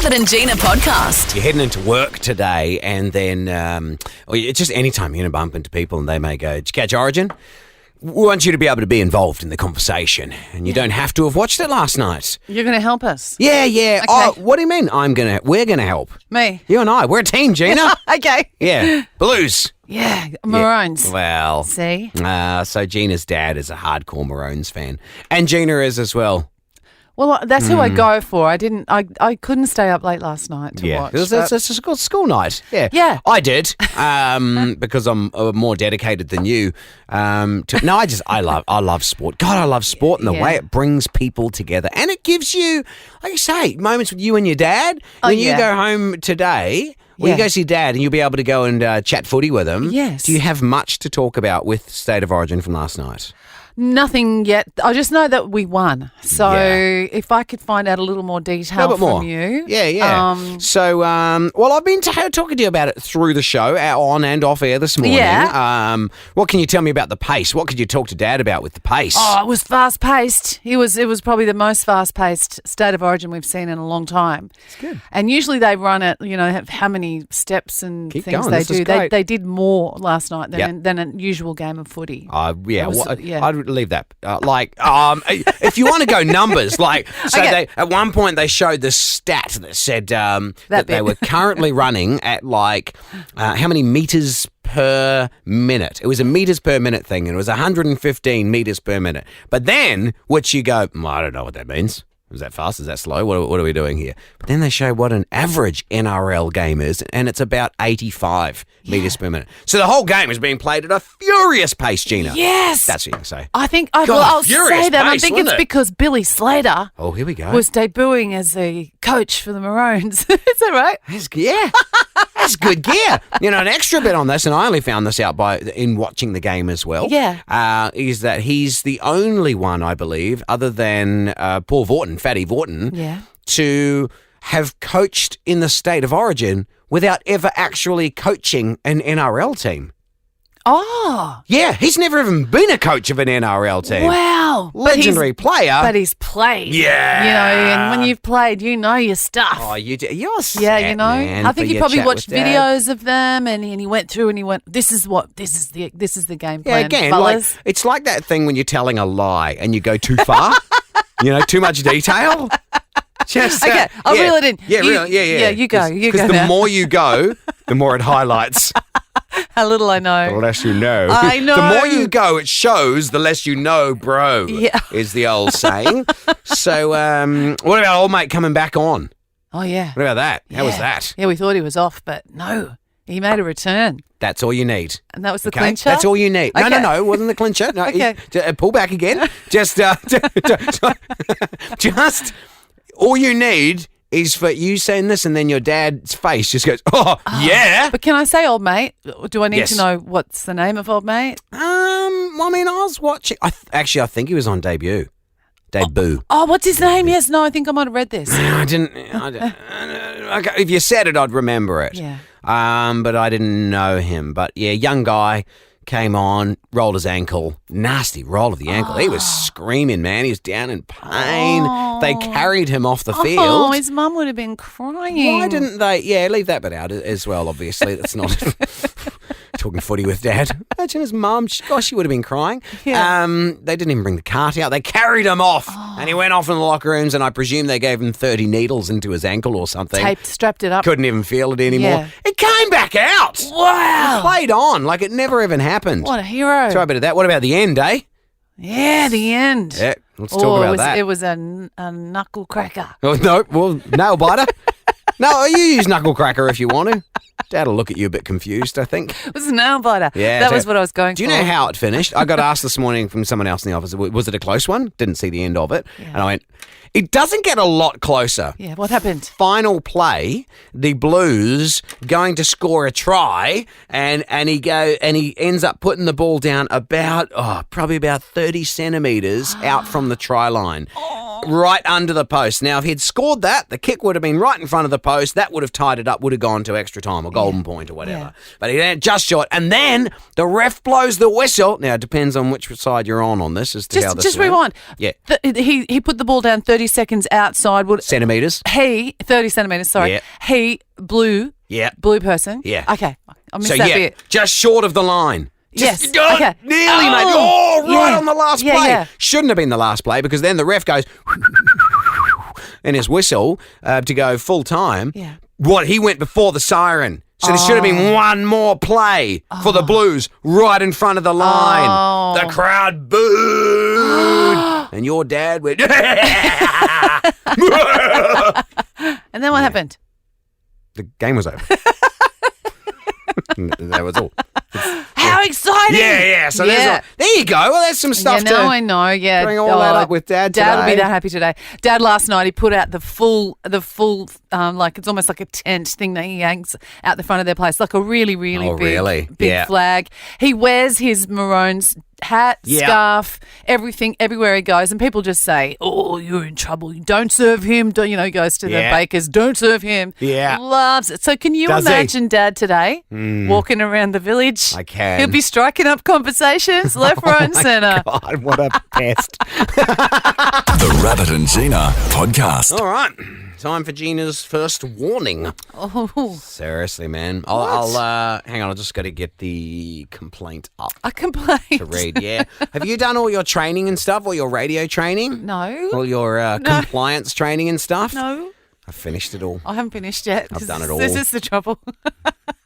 Statham and Gina podcast. You're heading into work today, and then or it's just any time you're going to bump into people and they may go, "Did you catch Origin?" We want you to be able to be involved in the conversation, and you don't have to have watched it last night. You're going to help us? Yeah. Okay. Oh, what do you mean? We're going to help. Me? You and I. We're a team, Gina. Okay. Yeah. Blues. Yeah, Maroons. Yeah. Well. See? So Gina's dad is a hardcore Maroons fan, and Gina is as well. Well, that's who I go for. I couldn't stay up late last night to watch. It's a school night. Yeah. Yeah. I did, because I'm more dedicated than you. I love sport. God, I love sport and the way it brings people together. And it gives you, like you say, moments with you and your dad. When you go home today, you go see Dad and you'll be able to go and chat footy with him. Yes. Do you have much to talk about with State of Origin from last night? Nothing yet. I just know that we won. So if I could find out a little more detail from you. Yeah. So, I've been talking to you about it through the show, on and off air this morning. Yeah. What can you tell me about the pace? What could you talk to Dad about with the pace? Oh, it was fast-paced. It was probably the most fast-paced State of Origin we've seen in a long time. It's good. And usually they run it, have how many steps and Keep things going. they This is do. great. They did more last night than a usual game of footy. I'd leave that. If you want to go numbers, they at one point they showed this stat that said that they were currently running at how many meters per minute. It was a meters per minute thing, and it was 115 meters per minute. But then, which you go, I don't know what that means. Is that fast? Is that slow? What are we doing here? But then they show what an average NRL game is, and it's about 85 metres per minute. So the whole game is being played at a furious pace, Gina. Yes. That's what you can say. I think, furious I'll say that. I pace, think wasn't it's it? because Billy Slater Oh, here we go. was debuting as a coach for the Maroons. Is that right? That's good gear. An extra bit on this, and I only found this out in watching the game as well. Yeah. Is that he's the only one, I believe, other than Paul Vaughton, Fatty Vaughton, to have coached in the State of Origin without ever actually coaching an NRL team. Oh. Yeah, he's never even been a coach of an NRL team. Wow. Legendary player. But he's played. Yeah. And when you've played, you know your stuff. Oh, you do. You're set, Yeah, man, I think for he your probably chat watched with Dad. videos of them, and he went through and he went, this is the game plan, Yeah, again, fellas. it's like that thing when you're telling a lie and you go too far, too much detail. Just, Okay, I'll reel it in. Yeah, Yeah, you go. You go Because the now. more you go, the more it highlights. How little I The know. less you know. I know. The more you go, it shows, the less you know, bro, is the old saying. So what about old mate coming back on? Oh, yeah. What about that? How was that? Yeah, we thought he was off, but no, he made a return. That's all you need. And that was the Okay? clincher? That's all you need. Okay. No, it wasn't the clincher. No, Okay. Pull back again. Just all you need is for you saying this, and then your dad's face just goes, oh, yeah. But can I say old mate? Do I need Yes. to know what's the name of old mate? I was watching. I think he was on debut. Debut. Oh, what's his name? Yes, no, I think I might have read this. I didn't. Okay, if you said it, I'd remember it. Yeah. But I didn't know him. But yeah, young guy came on, rolled his ankle, nasty roll of the ankle. He was screaming, man. He was down in pain. They carried him off the field. Oh, his mum would have been crying. Why didn't they? Yeah, leave that bit out as well, obviously. That's not talking footy with Dad. Imagine his mum. Gosh, she would have been crying. Yeah. They didn't even bring the cart out. They carried him off. And he went off in the locker rooms, and I presume they gave him 30 needles into his ankle or something. Strapped it up. Couldn't even feel it anymore. Yeah. It came back out. Wow. It played on like it never even happened. What a hero. Try a bit of that. What about the end, eh? Yeah, the end. Yeah, let's talk about that. It was a knuckle cracker. Oh, no, well, nail biter. No, you use knuckle cracker if you want to. Dad will look at you a bit confused, I think. It was a nail biter. Yeah, that was what I was going for. Do you know how it finished? I got asked this morning from someone else in the office, was it a close one? Didn't see the end of it. Yeah. And I went, it doesn't get a lot closer. Yeah, what happened? Final play, the Blues going to score a try, and he ends up putting the ball down probably about 30 centimetres out from the try line. right under the post. Now, if he'd scored that, the kick would have been right in front of the post. That would have tied it up, would have gone to extra time or golden point or whatever. Yeah. But he went just short. And then the ref blows the whistle. Now, it depends on which side you're on this as to how this Just went. rewind. Yeah. He put the ball down 30 seconds outside. Centimetres. 30 centimetres, sorry. Yeah. He blew. Yeah. Blue person. Yeah. Okay. I missed that bit. Just short of the line. Yes. Okay. Nearly, mate. Oh, right on the last play. Yeah. Shouldn't have been the last play because then the ref goes and his whistle to go full time. Yeah. What? He went before the siren. So there should have been one more play for the Blues right in front of the line. Oh. The crowd booed. And your dad went... And then what happened? The game was over. That was all. How exciting! Yeah. So there you go. Well, there's some stuff now I know. Yeah, bring all that up with Dad today. Dad will be that happy today. Dad last night he put out the full like it's almost like a tent thing that he hangs out the front of their place, like a really big flag. He wears his maroon hat, scarf, everything everywhere he goes, and people just say, "Oh, you're in trouble. Don't serve him." He goes to the bakers, "Don't serve him." Yeah, loves it. So can you imagine Dad today walking around the village? I can. He'll be striking up conversations left, right, and centre. God, what a pest! The Rabbit and Gina podcast. All right. Time for Gina's first warning. Oh. Seriously, man. I'll hang on. I just got to get the complaint up. A complaint? To read, yeah. Have you done all your training and stuff, all your radio training? No. All your compliance training and stuff? No. I've finished it all. I haven't finished yet. I've done it all. This is the trouble.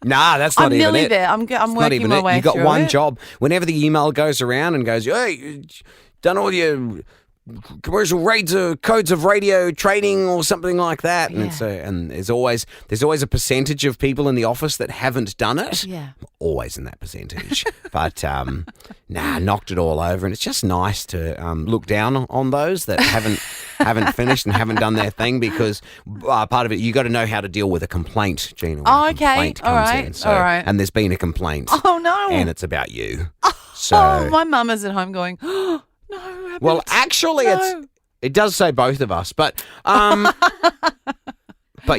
Nah, that's not even it. I'm nearly there. I'm working my way through it. You've got one job. Whenever the email goes around and goes, hey, done all your commercial rates or codes of radio training or something like that, and there's always a percentage of people in the office that haven't done it. Yeah, always in that percentage. But knocked it all over, and it's just nice to look down on those that haven't finished and haven't done their thing, because part of it, you got to know how to deal with a complaint, Gina. Oh, okay, all right. And there's been a complaint. Oh no, and it's about you. So my mum is at home going, oh, no, Rabbit. Well, actually, it does say both of us, but but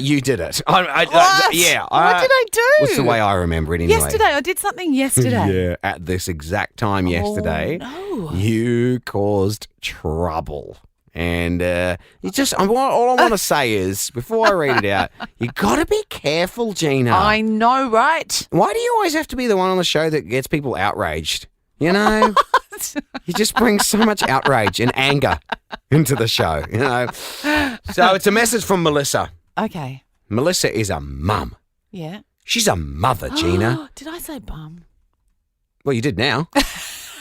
you did it. What? What did I do? What's the way I remember it anyway? Yesterday, I did something yesterday. Yeah, at this exact time yesterday, no. you caused trouble. And all I want to say is, before I read it out, you got to be careful, Gina. I know, right? Why do you always have to be the one on the show that gets people outraged? You know? You just bring so much outrage and anger into the show, you know? So it's a message from Melissa. Okay. Melissa is a mum. Yeah. She's a mother, Gina. Did I say bum? Well, you did now.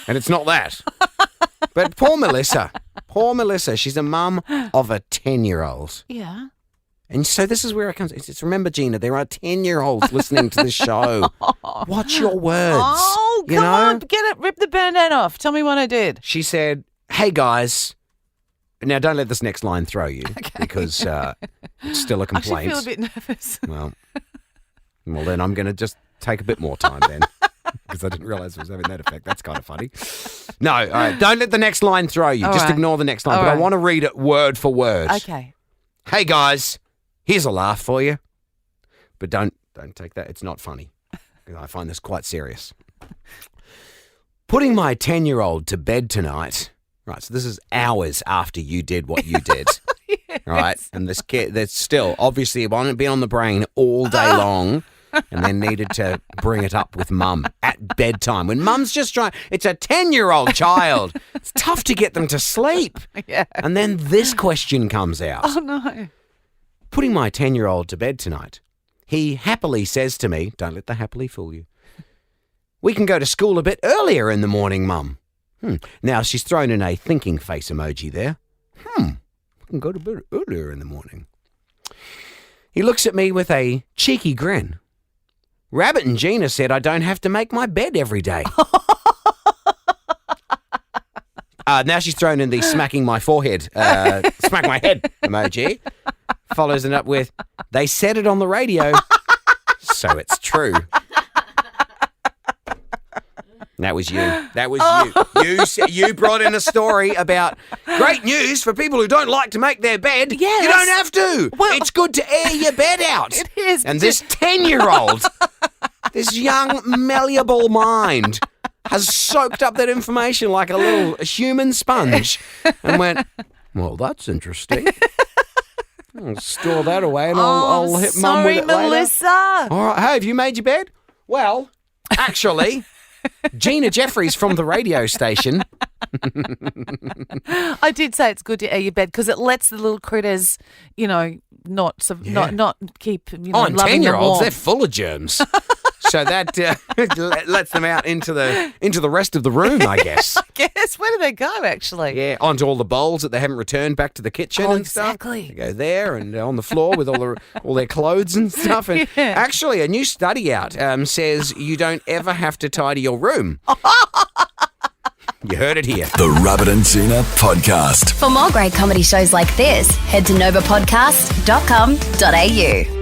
And it's not that. But poor Melissa, she's a mum of a 10-year-old. Yeah. And so this is where it comes. It's remember, Gina, there are 10-year-olds listening to the show. Watch your words. Oh, come on. Get it. Rip the Band-Aid off. Tell me what I did. She said, hey, guys. Now, don't let this next line throw you, because it's still a complaint. I feel a bit nervous. Well, then I'm going to just take a bit more time then, because I didn't realise it was having that effect. That's kind of funny. No, all right, don't let the next line throw you. Just ignore the next line. But I want to read it word for word. Okay. Hey, guys, here's a laugh for you. But don't take that. It's not funny. I find this quite serious. Putting my 10-year-old to bed tonight. Right, so this is hours after you did what you did. Yes. Right, and this kid, that's still obviously been on the brain all day long, and then needed to bring it up with mum at bedtime when mum's just trying. It's a 10-year-old child. It's tough to get them to sleep. Yeah. And then this question comes out. Oh no. Putting my 10-year-old to bed tonight. He happily says to me, don't let the happily fool you, we can go to school a bit earlier in the morning, mum. Now, she's thrown in a thinking face emoji there. We can go to bed earlier in the morning. He looks at me with a cheeky grin. Rabbit and Gina said I don't have to make my bed every day. Now she's thrown in the smacking my forehead, smack my head emoji. Follows it up with, they said it on the radio, so it's true. That was you. That was you. You brought in a story about great news for people who don't like to make their bed. Yes. You don't have to. Well, it's good to air your bed out. It is. And this 10-year-old, this young, malleable mind has soaked up that information like a little human sponge and went, well, that's interesting. I'll store that away and I'll hit Mum with it later. Melissa. All right. Hey, have you made your bed? Well, actually, Gina Jeffries from the radio station. I did say it's good to air your bed because it lets the little critters, not keep and loving 10-year-olds, them they're full of germs. So that lets them out into the rest of the room, I guess. Where do they go, actually? Yeah, onto all the bowls that they haven't returned back to the kitchen and exactly. stuff. They go there and on the floor with all their clothes and stuff. And actually, a new study out says you don't ever have to tidy your room. You heard it here. The Rabbit and Gina Podcast. For more great comedy shows like this, head to novapodcast.com.au.